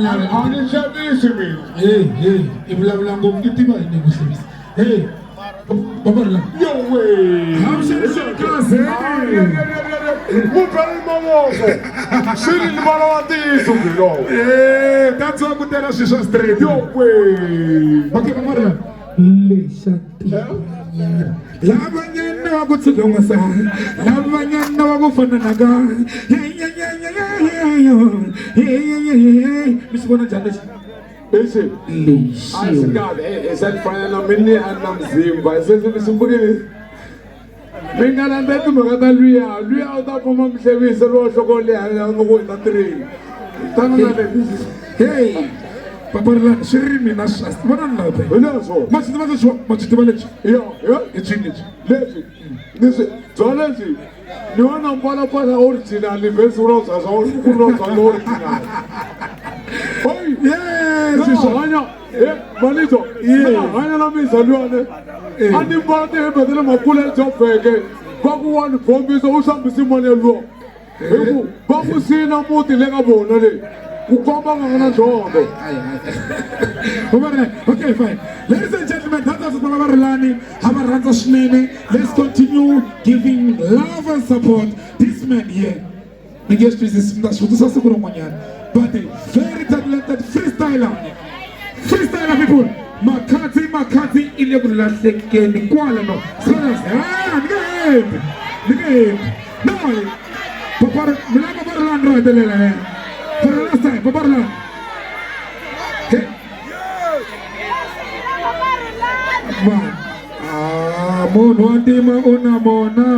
Angishabisi mina. Hey, ivulavula ngomntu ba yini kuhlebisa. Hey, Papa Rhulani. Yo way. Hamsheshe kaze. Mupeli mamoso. Sini malawatiso bro. That's why kutela shisha straight. Yo way. Okay, Papa Rhulani. Leshanti. Labanyana wakutsilonga sana. Labanyana wakufana naga. Misibona njani? Bese. Asikade esalifana namini anamzimba. Esesimbuke. Mengana ndetu makata luya utaphuma mhlebise lo shokole ngokwenza 3. Tana this. Hey. Papa Rhulani, shirimi na shasta. Bona lapha. Unazo. Machitibalechi. Yeah. Ichini. Lesi. This Zolesi. Niona mbona pasa original verse rosa kunoza original. Oi. Yes. Hanya. Malito. Hanya na mizalwane. Ani mbona hebedele makule jofeke. Kwakuwani bombiso usambisi mane lo. Eku bakusina muti lenga bona le. Okay, fine. Ladies and gentlemen, that was Papa Rhulani. Let's continue giving love and support. This man here, but a very talented freestyler. Freestyler people. Makati, illegula sekeni kwala no. The game. No, Papa Rhulani right there. For the last time, Papa Rhulani. Okay. Munwatima una mona.